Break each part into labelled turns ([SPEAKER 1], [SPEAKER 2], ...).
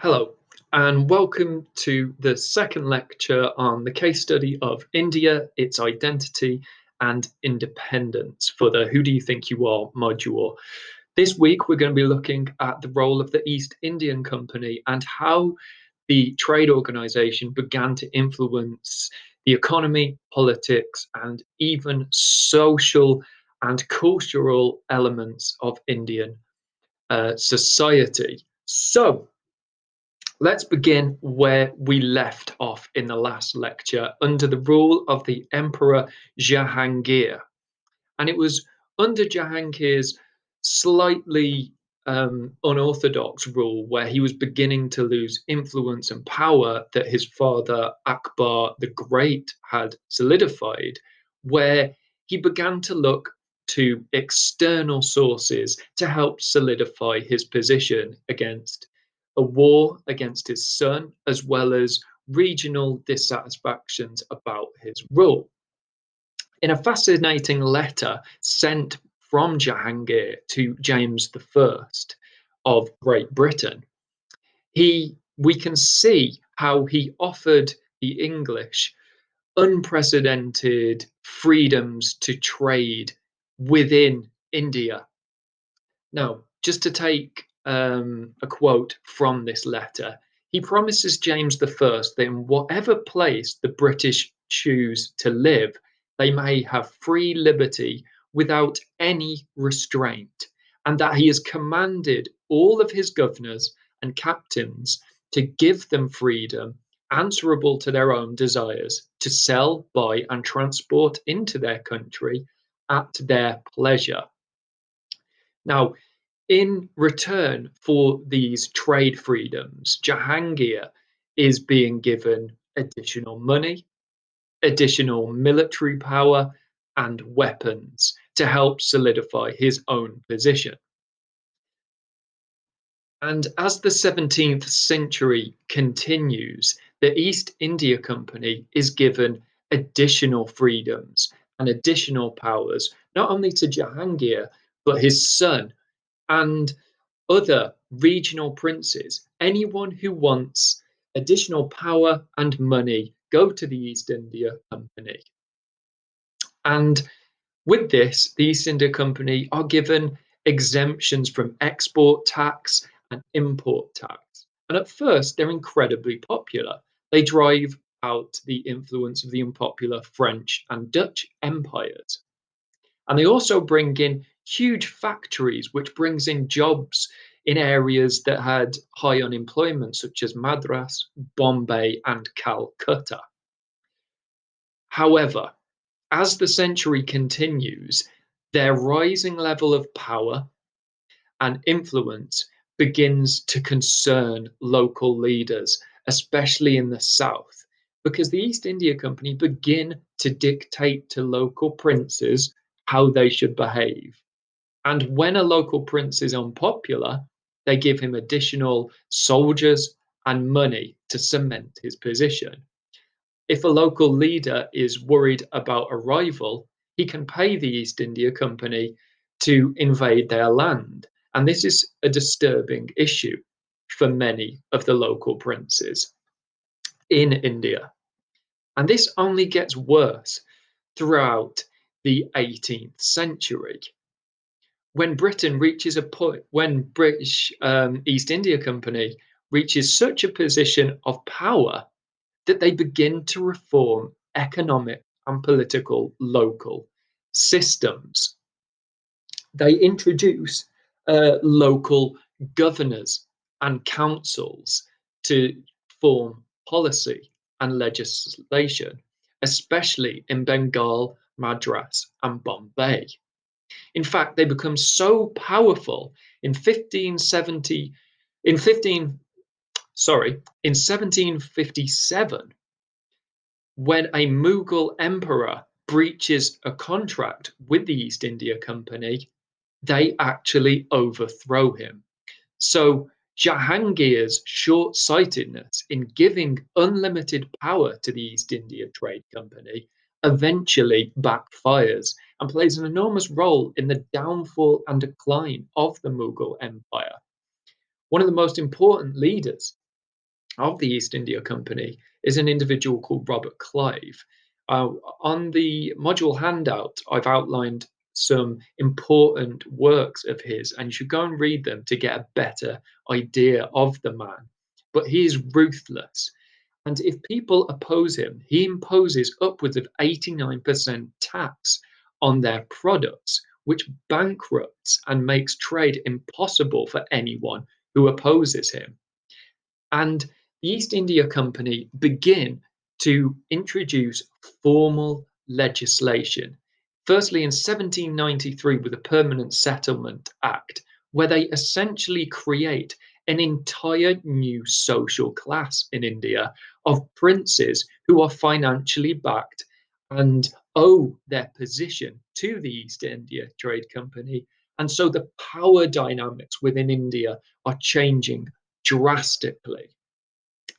[SPEAKER 1] Hello, and welcome to the second lecture on the case study of India, its identity, and independence for the Who Do You Think You Are module. This week, we're going to be looking at the role of the East Indian Company and how the trade organization began to influence the economy, politics, and even social and cultural elements of Indian society. So, let's begin where we left off in the last lecture under the rule of the Emperor Jahangir. And it was under Jahangir's slightly unorthodox rule, where he was beginning to lose influence and power that his father Akbar the Great had solidified, where he began to look to external sources to help solidify his position against a war against his son, as well as regional dissatisfactions about his rule. In a fascinating letter sent from Jahangir to James I of Great Britain, we can see how he offered the English unprecedented freedoms to trade within India. Now, just to take a quote from this letter, he promises James I that in whatever place the British choose to live, they may have free liberty without any restraint, and that he has commanded all of his governors and captains to give them freedom answerable to their own desires to sell, buy, and transport into their country at their pleasure. Now, in return for these trade freedoms, Jahangir is being given additional money, additional military power, and weapons to help solidify his own position. And as the 17th century continues, the East India Company is given additional freedoms and additional powers, not only to Jahangir, but his son and other regional princes. Anyone who wants additional power and money, go to the East India Company. And with this, the East India Company are given exemptions from export tax and import tax. And at first, they're incredibly popular. They drive out the influence of the unpopular French and Dutch empires. And they also bring in huge factories, which brings in jobs in areas that had high unemployment, such as Madras, Bombay, and Calcutta. However, as the century continues, their rising level of power and influence begins to concern local leaders, especially in the south, because the East India Company begin to dictate to local princes how they should behave. And when a local prince is unpopular, they give him additional soldiers and money to cement his position. If a local leader is worried about a rival, he can pay the East India Company to invade their land. And this is a disturbing issue for many of the local princes in India. And this only gets worse throughout the 18th century. When Britain reaches a point, when British East India Company reaches such a position of power that they begin to reform economic and political local systems. They introduce local governors and councils to form policy and legislation, especially in Bengal, Madras, and Bombay. In fact, they become so powerful in 1570, in 15, sorry, in 1757, when a Mughal emperor breaches a contract with the East India Company, they actually overthrow him. So Jahangir's short sightedness in giving unlimited power to the East India Trade Company eventually backfires and plays an enormous role in the downfall and decline of the Mughal Empire. One of the most important leaders of the East India Company is an individual called Robert Clive. On the module handout, I've outlined some important works of his, and you should go and read them to get a better idea of the man. But he is ruthless. And if people oppose him, he imposes upwards of 89% tax on their products, which bankrupts and makes trade impossible for anyone who opposes him. And the East India Company begin to introduce formal legislation. Firstly, in 1793, with the Permanent Settlement Act, where they essentially create an entire new social class in India of princes who are financially backed and owe their position to the East India Trade Company. And so the power dynamics within India are changing drastically.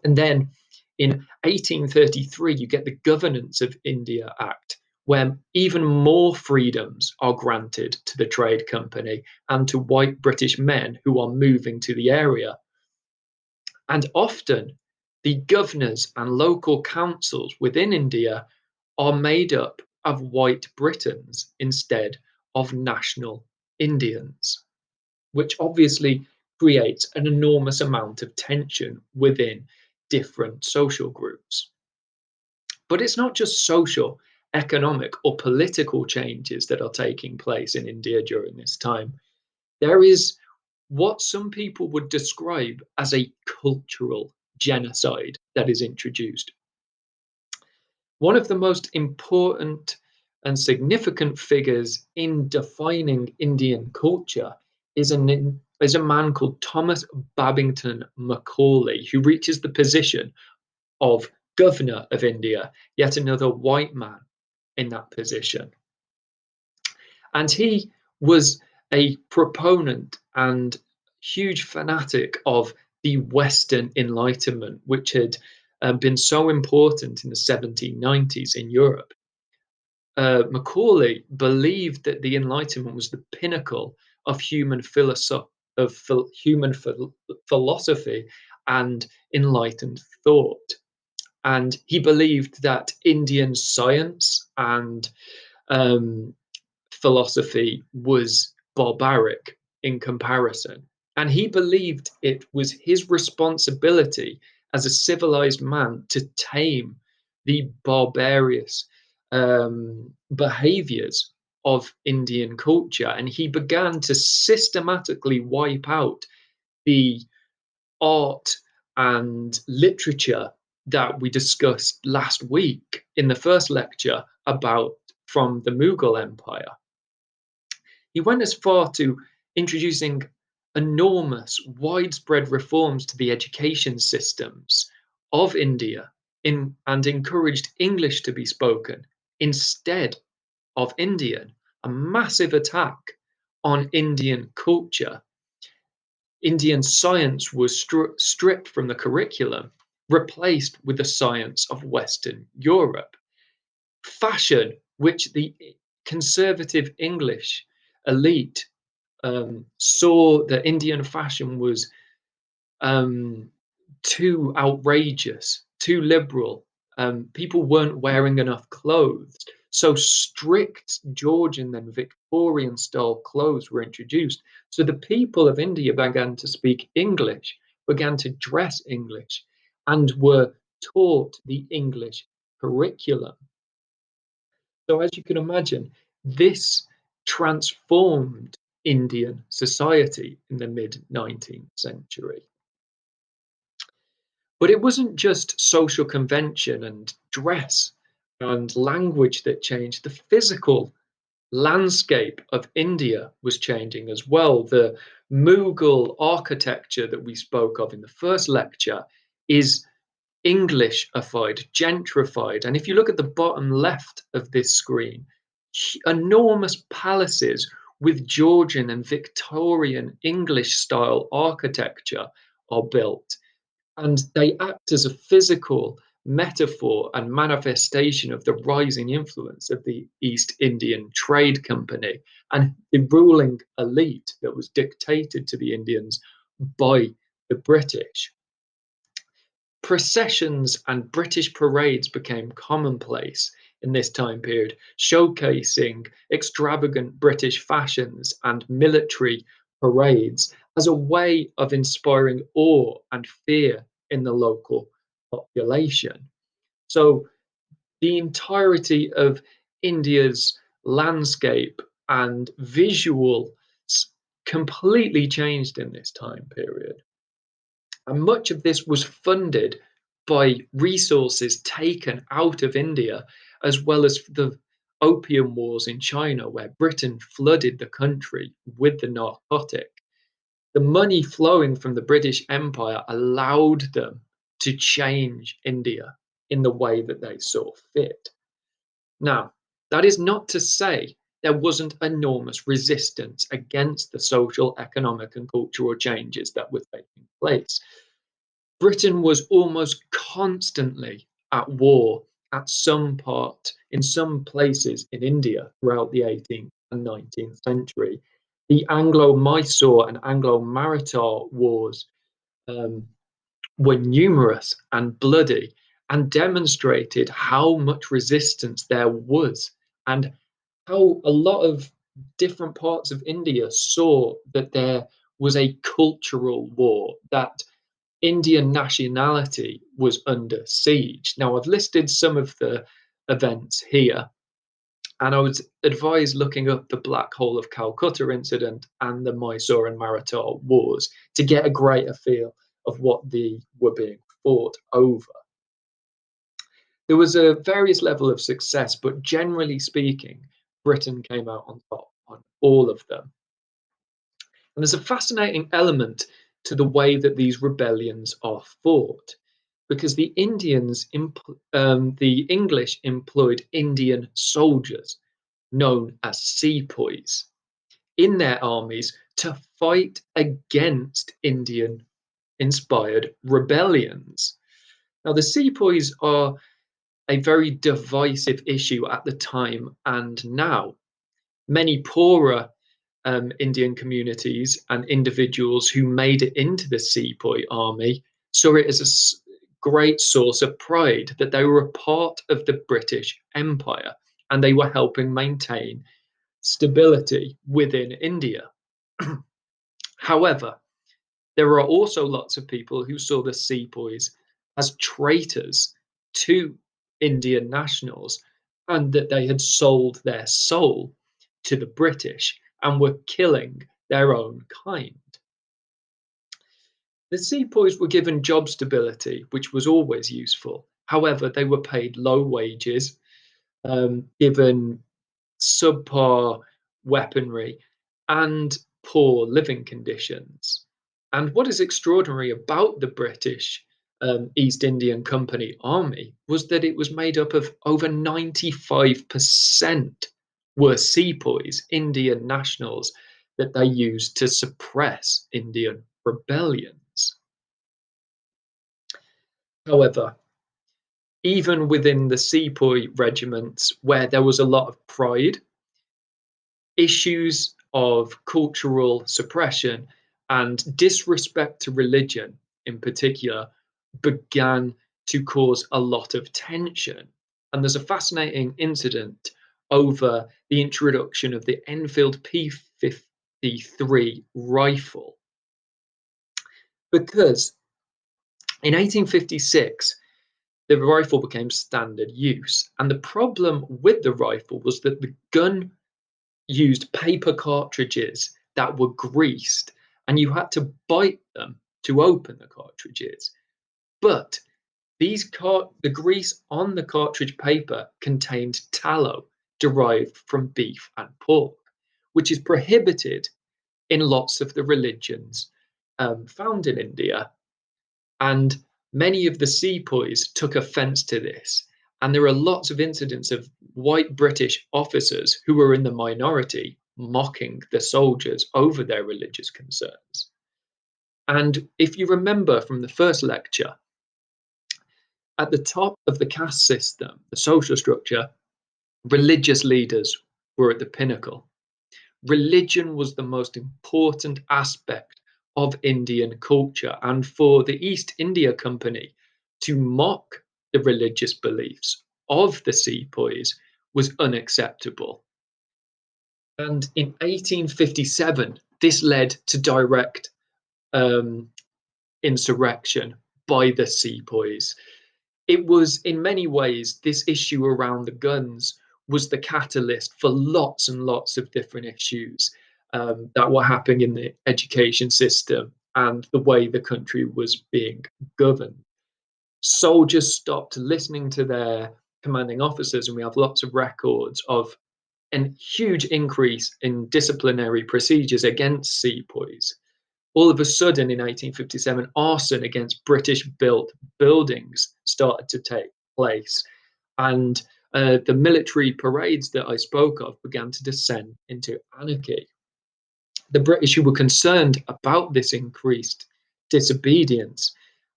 [SPEAKER 1] And then in 1833, you get the Governance of India Act, where even more freedoms are granted to the trade company and to white British men who are moving to the area. And often the governors and local councils within India are made up of white Britons instead of national Indians, which obviously creates an enormous amount of tension within different social groups. But it's not just social, economic, or political changes that are taking place in India during this time. There is what some people would describe as a cultural genocide that is introduced. One of the most important and significant figures in defining Indian culture is a man called Thomas Babington Macaulay, who reaches the position of Governor of India, yet another white man in that position. And he was a proponent and huge fanatic of the Western Enlightenment, which had been so important in the 1790s in Europe. Macaulay believed that the Enlightenment was the pinnacle of human philosophy and enlightened thought. And he believed that Indian science and um, philosophy was barbaric in comparison. And he believed it was his responsibility as a civilized man to tame the barbarous behaviors of Indian culture. And he began to systematically wipe out the art and literature that we discussed last week in the first lecture about from the Mughal Empire. He went as far to introducing enormous, widespread reforms to the education systems of India and encouraged English to be spoken instead of Indian, a massive attack on Indian culture. Indian science was stripped from the curriculum, replaced with the science of Western Europe. Fashion, which the conservative English elite saw that Indian fashion was um, too outrageous, too liberal. People weren't wearing enough clothes. So strict Georgian and Victorian style clothes were introduced. So the people of India began to speak English, began to dress English, and were taught the English curriculum. So, as you can imagine, this transformed Indian society in the mid 19th century. But it wasn't just social convention and dress and language that changed. The physical landscape of India was changing as well. The Mughal architecture that we spoke of in the first lecture is Englishified, gentrified. And if you look at the bottom left of this screen, enormous palaces with Georgian and Victorian English style architecture are built. And they act as a physical metaphor and manifestation of the rising influence of the East Indian Trade Company and the ruling elite that was dictated to the Indians by the British. Processions and British parades became commonplace in this time period, showcasing extravagant British fashions and military parades as a way of inspiring awe and fear in the local population. So, the entirety of India's landscape and visual completely changed in this time period. And much of this was funded by resources taken out of India, as well as the opium wars in China, where Britain flooded the country with the narcotic. The money flowing from the British Empire allowed them to change India in the way that they saw fit. Now, that is not to say there wasn't enormous resistance against the social, economic, and cultural changes that were taking place. Britain was almost constantly at war at some part in some places in India throughout the 18th and 19th century. The Anglo Mysore and Anglo Maratha wars um, were numerous and bloody and demonstrated how much resistance there was and how a lot of different parts of India saw that there was a cultural war, that Indian nationality was under siege. Now, I've listed some of the events here, and I would advise looking up the Black Hole of Calcutta incident and the Mysore and Maratha wars to get a greater feel of what they were being fought over. There was a various level of success, but generally speaking, Britain came out on top on all of them. And there's a fascinating element to the way that these rebellions are fought, because the English employed Indian soldiers known as sepoys in their armies to fight against Indian inspired rebellions. Now, the sepoys are a very divisive issue at the time and now. Many poorer Indian communities and individuals who made it into the sepoy army saw it as a great source of pride that they were a part of the British Empire and they were helping maintain stability within India. However, there are also lots of people who saw the sepoys as traitors to Indian nationals and that they had sold their soul to the British and were killing their own kind. The sepoys were given job stability, which was always useful. However, they were paid low wages, given subpar weaponry, and poor living conditions. And what is extraordinary about the British East Indian Company army was that it was made up of over 95% were sepoys, Indian nationals, that they used to suppress Indian rebellions. However, even within the sepoy regiments, where there was a lot of pride, issues of cultural suppression and disrespect to religion in particular began to cause a lot of tension. And there's a fascinating incident over the introduction of the Enfield P53 rifle. Because in 1856, the rifle became standard use. And the problem with the rifle was that the gun used paper cartridges that were greased, and you had to bite them to open the cartridges. But the grease on the cartridge paper contained tallow derived from beef and pork, which is prohibited in lots of the religions found in India. And many of the sepoys took offense to this. And there are lots of incidents of white British officers who were in the minority mocking the soldiers over their religious concerns. And if you remember from the first lecture, at the top of the caste system, the social structure, religious leaders were at the pinnacle. Religion was the most important aspect of Indian culture. And for the East India Company to mock the religious beliefs of the sepoys was unacceptable. And in 1857, this led to direct um, insurrection by the sepoys. It was, in many ways, this issue around the guns was the catalyst for lots and lots of different issues that were happening in the education system and the way the country was being governed. Soldiers stopped listening to their commanding officers, and we have lots of records of a huge increase in disciplinary procedures against sepoys. All of a sudden, in 1857, arson against British built buildings started to take place. And the military parades that I spoke of began to descend into anarchy. The British, who were concerned about this increased disobedience,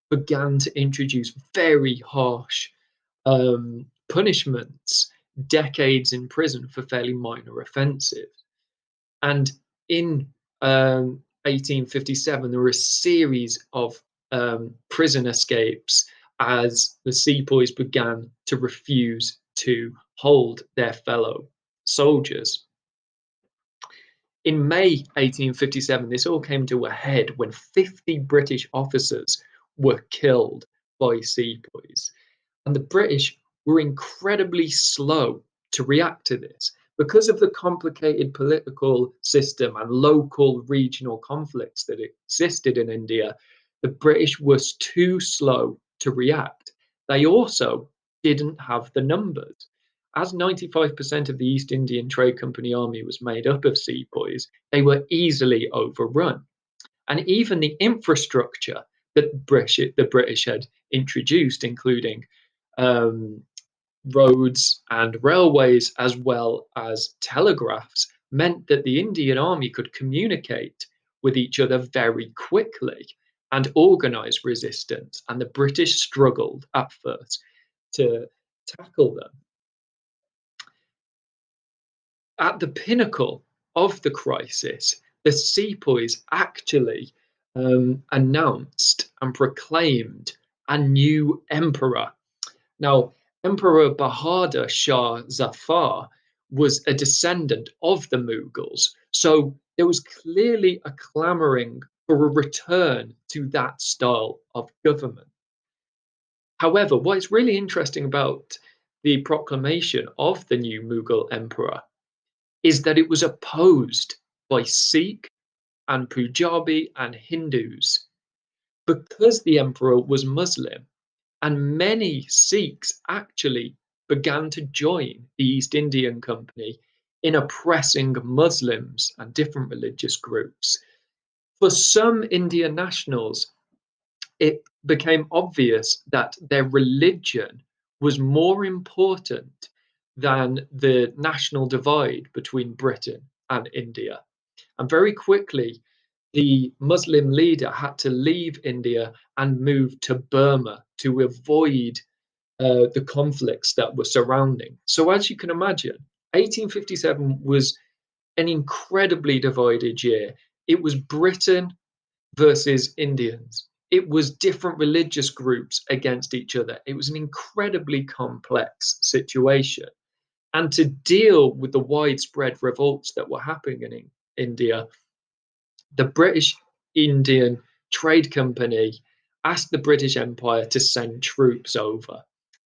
[SPEAKER 1] began to introduce very harsh punishments, decades in prison for fairly minor offences. And in 1857, there were a series of prison escapes as the sepoys began to refuse to hold their fellow soldiers. In May 1857, this all came to a head when 50 British officers were killed by sepoys. And the British were incredibly slow to react to this. Because of the complicated political system and local regional conflicts that existed in India, the British was too slow to react. They also didn't have the numbers. As 95% of the East Indian Trade Company army was made up of sepoys, they were easily overrun. And even the infrastructure that the British had introduced, including um, roads and railways, as well as telegraphs, meant that the Indian army could communicate with each other very quickly and organize resistance. And the British struggled at first to tackle them. At the pinnacle of the crisis, the sepoys actually announced and proclaimed a new emperor. Now, Emperor Bahadur Shah Zafar was a descendant of the Mughals, so there was clearly a clamoring for a return to that style of government. However, what is really interesting about the proclamation of the new Mughal emperor is that it was opposed by Sikh and Punjabi and Hindus because the emperor was Muslim, and many Sikhs actually began to join the East Indian Company in oppressing Muslims and different religious groups. For some Indian nationals, it became obvious that their religion was more important than the national divide between Britain and India. And very quickly, the Muslim leader had to leave India and move to Burma to avoid the conflicts that were surrounding. So, as you can imagine, 1857 was an incredibly divided year. It was Britain versus Indians. It was different religious groups against each other. It was an incredibly complex situation. And to deal with the widespread revolts that were happening in India, the British Indian Trade Company asked the British Empire to send troops over.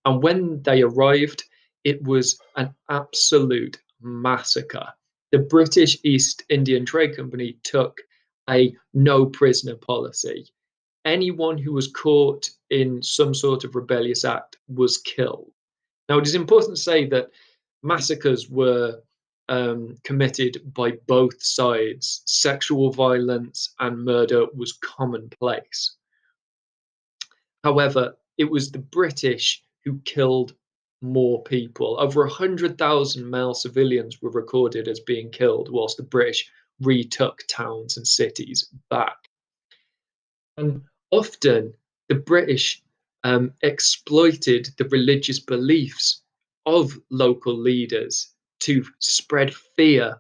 [SPEAKER 1] And when they arrived, it was an absolute massacre. The British East Indian Trade Company took a no prisoner policy. Anyone who was caught in some sort of rebellious act was killed. Now, it is important to say that massacres were committed by both sides. Sexual violence and murder was commonplace. However, it was the British who killed more people. Over 100,000 male civilians were recorded as being killed, whilst the British retook towns and cities back. And often the British exploited the religious beliefs of local leaders to spread fear.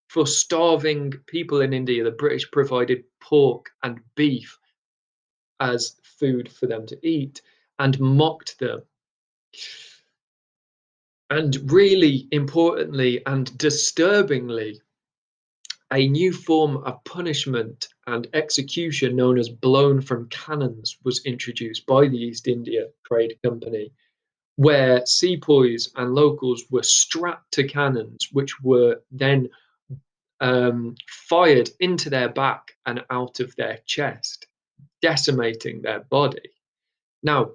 [SPEAKER 1] For starving people in India, the British provided pork and beef as food for them to eat. and mocked them. And really importantly and disturbingly, a new form of punishment and execution known as blown from cannons was introduced by the East India Trade Company, where sepoys and locals were strapped to cannons, which were then fired into their back and out of their chest, decimating their body. Now,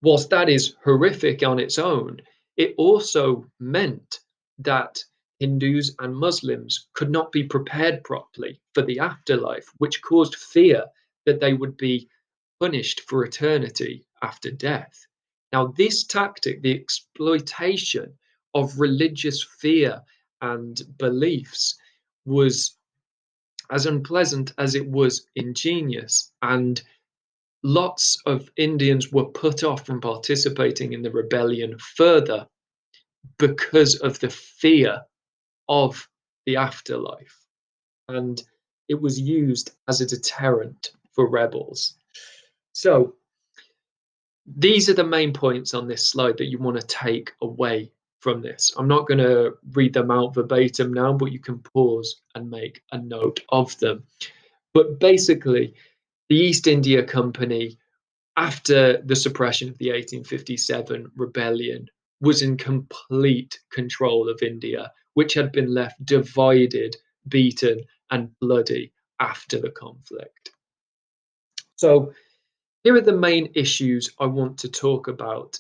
[SPEAKER 1] whilst that is horrific on its own, it also meant that Hindus and Muslims could not be prepared properly for the afterlife, which caused fear that they would be punished for eternity after death. Now, this tactic, the exploitation of religious fear and beliefs, was as unpleasant as it was ingenious, and lots of Indians were put off from participating in the rebellion further because of the fear of the afterlife. And it was used as a deterrent for rebels. So, these are the main points on this slide that you want to take away from this. I'm not going to read them out verbatim now, but you can pause and make a note of them. But basically, the East India Company, after the suppression of the 1857 rebellion, was in complete control of India, which had been left divided, beaten, and bloody after the conflict. So, here are the main issues I want to talk about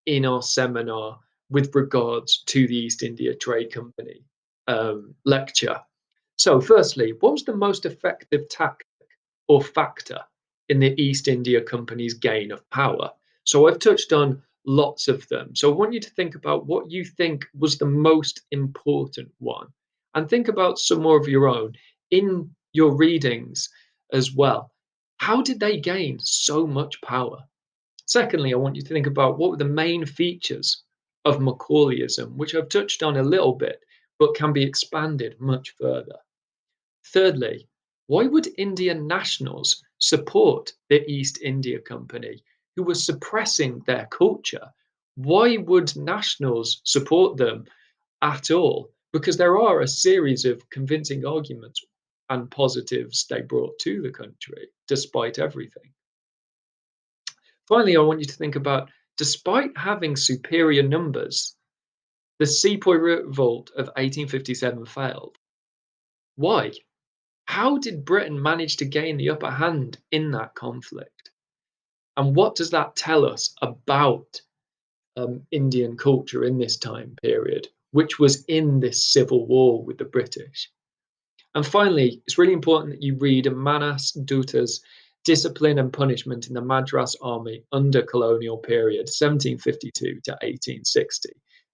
[SPEAKER 1] in our seminar with regards to the East India Trade Company lecture. So, firstly, what was the most effective tactic or factor in the East India Company's gain of power? So, I've touched on lots of them. So, I want you to think about what you think was the most important one, and think about some more of your own in your readings as well. How did they gain so much power? Secondly, I want you to think about what were the main features of Macaulayism, which I've touched on a little bit, but can be expanded much further. Thirdly, why would Indian nationals support the East India Company, who were suppressing their culture? Why would nationals support them at all? Because there are a series of convincing arguments and positives they brought to the country, despite everything. Finally, I want you to think about, despite having superior numbers, the Sepoy Revolt of 1857 failed. Why? How did Britain manage to gain the upper hand in that conflict? And what does that tell us about Indian culture in this time period, which was in this civil war with the British? And finally, it's really important that you read Manas Dutta's Discipline and Punishment in the Madras Army under Colonial Period, 1752 to 1860.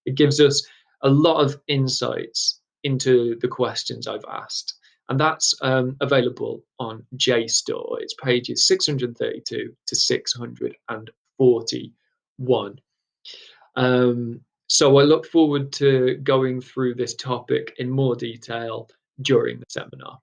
[SPEAKER 1] It gives us a lot of insights into the questions I've asked. And that's available on JSTOR. It's pages 632 to 641. So I look forward to going through this topic in more detail during the seminar.